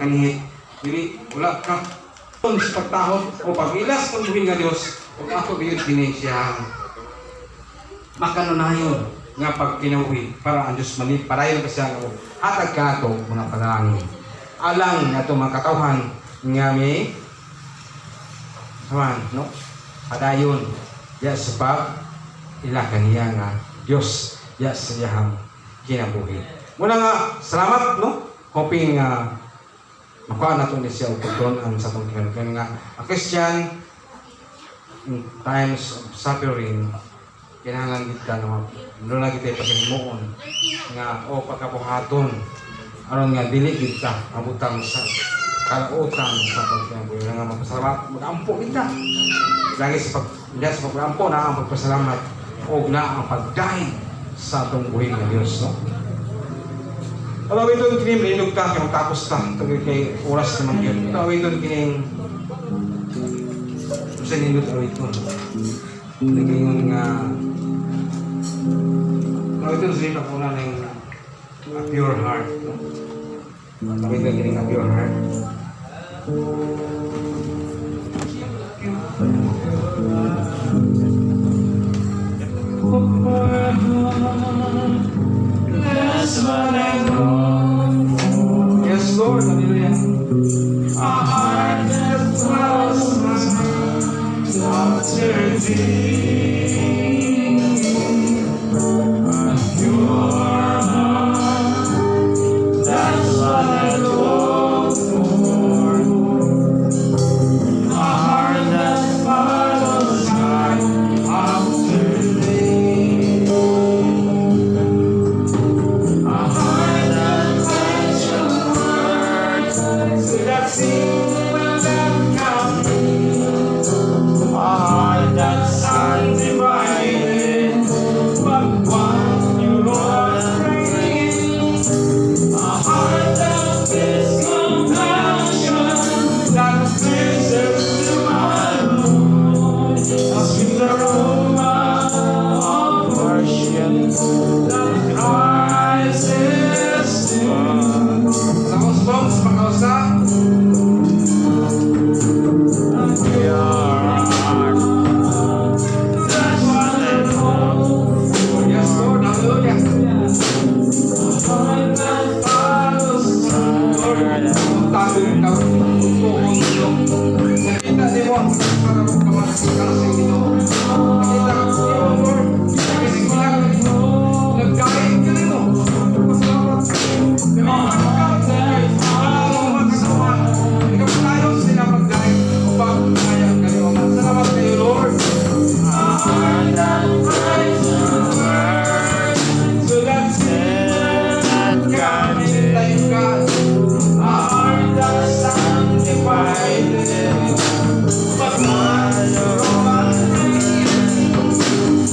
panihit. Dili, wala ka. Kung sa pagtahot o pag-ilas kung buhin nga Diyos, kung ako biyod kini siya. Makanunayon nga pag kinawi para ang Diyos manip, parayon ka siya nga hatag ka ito mga panalangin. Alang nga ito mga katawhan nga may saman, no? Padayon. Yes, sebab ila kaniya nga Diyos. Yes, siyahang kinabuhi. Muna nga, salamat, no? Hoping makuha na ito ni siya upagdoon sa itong kinabuhi nga. A Christian, in times of suffering, kailangan kita na doon na kita ipaghimuon nga o pagkabuhaton aron nga dili kita abutang sa kalautan sa pagkinabuhi nga mapasalamat mag-ampo kita lagi sa pag-ampo na ang pagpasalamat o na ang pagdahin sa itong buhay ng Diyos, no? Alawin doon kining malinog ka kaya matapos ka tagay kay oras naman yun. Alawin doon kining sa nindot alawin doon lagay yung alawin doon sa una ng a pure heart, no? Alawin doon kining a pure heart. That's what I long for. Yes, Lord. Hallelujah. A heart that dwells after thee. A pure heart. That's what I long for. A heart that follows after thee. A heart that finds your word, so that sin will not come. A heart that's undivided, but one you are praying. A heart that feels compassion, that pleases to my Lord. A sweet aroma of worship that rises to Tapos box, pagkausa. a pure heart. That's what I long for. Yes, Lord. Hallelujah. A heart that follows Lord, tago yung tawag. Nakita din mo ang pagkakamasikalas ng Ginoo. Nakita ko sa iyo, Lord. Kasi nagkain ka rin mo. Pasalamat ka. Ikaw tayo sila magdahin upang kaya ka rin mo. Salamat kayo, Lord. a heart that finds your word, So that's that guides it. tayo ka. A heart that's undivided, but one you're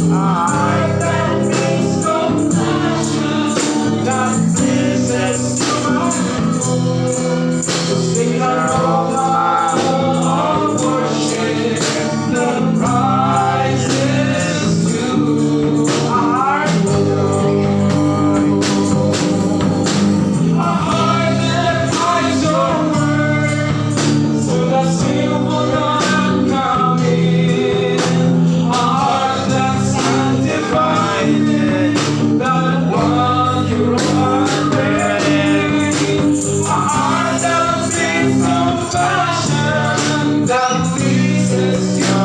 a heart that means compassion, that pleases to my Lord. Sing aroma of worship that rises to a heart that finds your word, so that sin will not come in. A heart that's undivided, that one you are bearing. A heart that feels compassion, that pleases your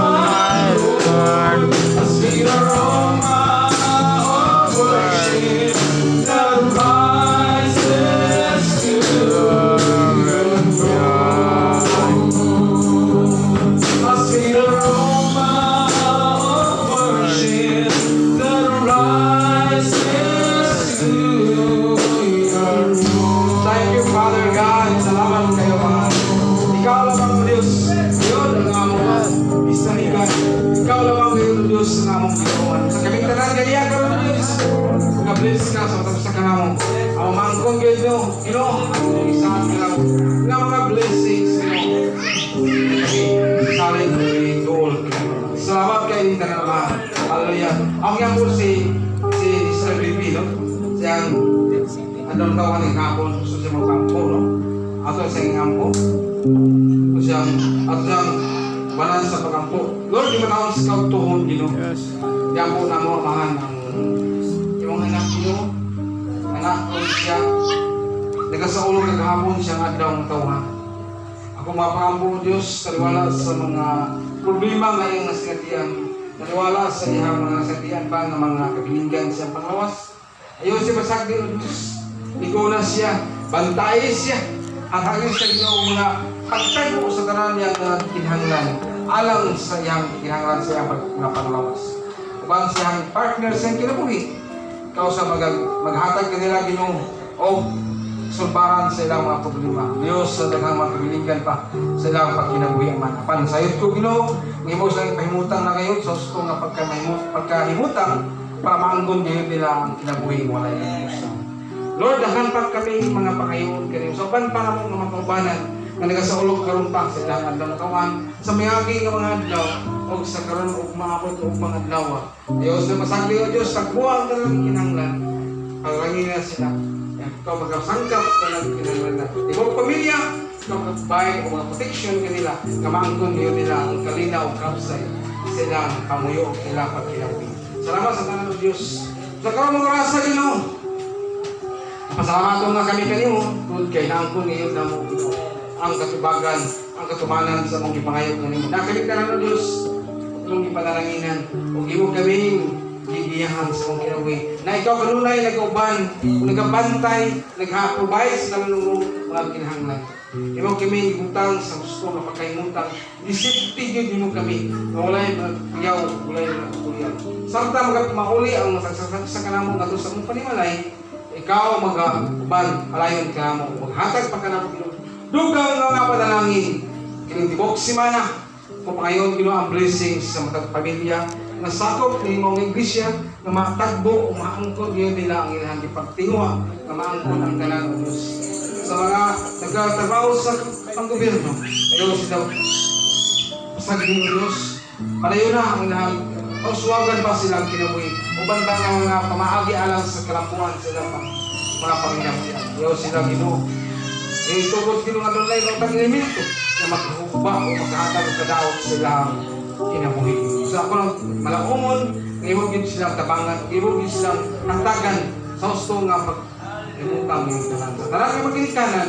Lord. A sweet aroma of worship that rises to your throne. A sweet aroma of worship that rises to your throne. Thank you, Father God. Salamat kayo, Mahal. Ikaw lamang o Diyos. Yun ang among isanigan. Ikaw lamang kayo, Diyos, ang among ginawan. Sa kaming tanan, ganyan ka rin, Diyos. Mag-bless ka sa matapos sa kanamong. Ang mangkong kayo, Ginoo. Isahan ka lang. Nga mga blessings, Ginoo. Kami, saling kami, dool. Salamat kayo, tanan, Mahal. Hallelujah. Ako nga po si Sir Bibi, no? Siyang anong tawahan ng kapon, gusto siya magkampo, no? Ato sa iyong ampo. At siyang balan sa pagampo. Lord, di matawag sa kautuhon, Ginoo. Yes. Diyan po na mo amahan ang iyong anak, Ginoo. Anak ko siya. Nagasaulog naghapon siyang adlaw ng tawhan. Ako mapakampo, Diyos, taliwala sa mga problema ngayong nasigatian. Taliwala sa iyang mga nasigatian pa ng mga kabilinggan siyang panglawas. Ayaw siya masagdi, O Diyos. Ligo na siya, bantay siya. At hanggang sa Ginoo mga pagtagpo sa tanan niya na kinahanglan. Alang sa iyang kinahanglan sa iyang mga panglawas. Upang sa iyang partner sa iyang kinabuhi. Ikaw sa maghatag kanila, Ginoo. O sulbaran sa ilang mga problema. Diyos sa daghang mga kabilinggan pa sa ilang pagkinabuhi man. Apan sayot ko, Ginoo, ngimo sa ipahimutang na kayo sa gusto nga pagkahimutang para maanggon ngayon nila ang kinabuhi mo walay ng Diyos. Lord, dahan pa kami mga pangayon kanimo. So ban pa namo nga magkaubanan nga nagasaulog karon pa sa ilang adlaw na kawan sa miagi nga mga adlaw o sa karon og maabot og mga adlaw. Diyos na masagli, O Diyos, tagbuang ka lang kinahanglan. Paglangi na sila. Ikaw magkasangkap ka lang kinahanglan na. Ibang pamilya, ikaw magbabayad o mga protection kanila. Kamaangkon niyo nila ang kalina o kapsay silang pamuyo o kailang pagkinabi. Salamat sa tanan ng Diyos. Sa karon mga rasa, Ginoo. Pasalamat nga kami kanimo tungod kay naangkon ngayon na mo ang katubagan, ang katumanan sa mong ipangayo kanimo. Nakamit ka lang ng Diyos itong ipanalanginan o imo kaming gigiyahan sa mong kinabuhi. Na ikaw kanunay nag-uban, nagabantay, nag-provide sa naman mga kinahanglan. Imo kami gutang sa gusto na pagkaimutang. Disipti yun mo kami. Walay magpiyaw, walay magpulian. Samtang mauli ang masagsasak ka namo nga sa mong panimalay, ikaw mag-uban, alayon ka mo, maghatag pa ka na mo. Dugang nga panalangin, kinitibok si Mana, kung ngayon Ginoo ang blessings sa matag pamilya, na sakop ni mong iglesia, na matagbo o maangkon yun nila ang ilang ipagtingwa, na maangkon ang tanan ng Diyos. Sa mga nagtatrabaho sa panggobyerno, ayaw sila pasagin ng Diyos, palayo na ang ilang auswagan pa silang kinabuhi. Uban ba nga mga pamaagi alang sa kalapuan sila pa mga panginabuhi. Ayaw sila Ginoo. Itugod Ginoo nga doon lang ang tag-elemento na maghuba o maghatag sa daot silang kinabuhi. So ako lang malaumon, ngayon din silang tabangan, ngayon din silang nagtagan sa gusto nga pag-imutang yung tanan. Sa tarang yung magkinikanan,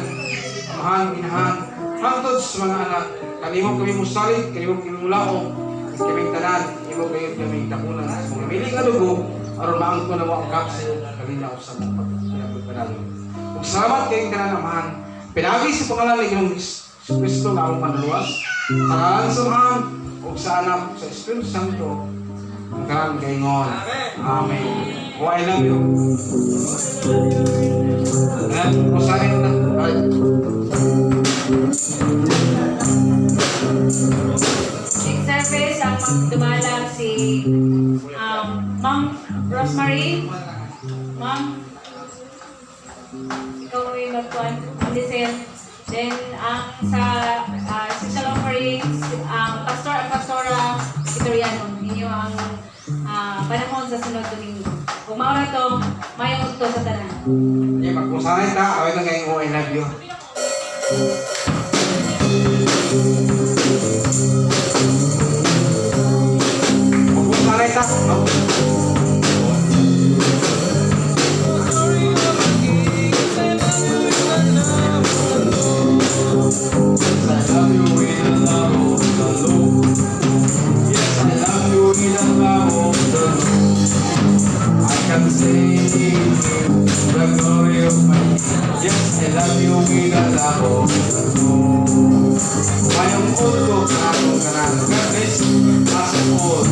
amahan, inahan, hangtod sa mga anak, kalimong kami musalit, kalimong kami mulaong, kaming tanan, imo kayo kaming tapunan sa mga miling nga dugo, aron maangko na mo ang kapsil, kalinaw sa mga pagpapanalang. Kung salamat kayong tanan, amahan, pinagi sa pangalan ni Ginoong Kristo na akong panluwas, sa ngalan sa Amahan, o sa Anak, sa Espiritu Santo, ang karan kaingon. Amen. Oh, I love you. Ayan, kusahin na. Ay. Next service, ang magdumalang si Ma'am Rosemary. Ma'am, ikaw ay magkuhan, mag-listen. Then, ang sa social offerings, ang pastor at pastora Vitoriano, ninyo ang panahon sa sunod domingo. Kung maura to, mayong to sa tanan. Okay, magkusahin ta. Away na kayong I love you. Magkusahin ta. Yes, I love you with a love. Mayong ulo na akong kanang gabis, as all.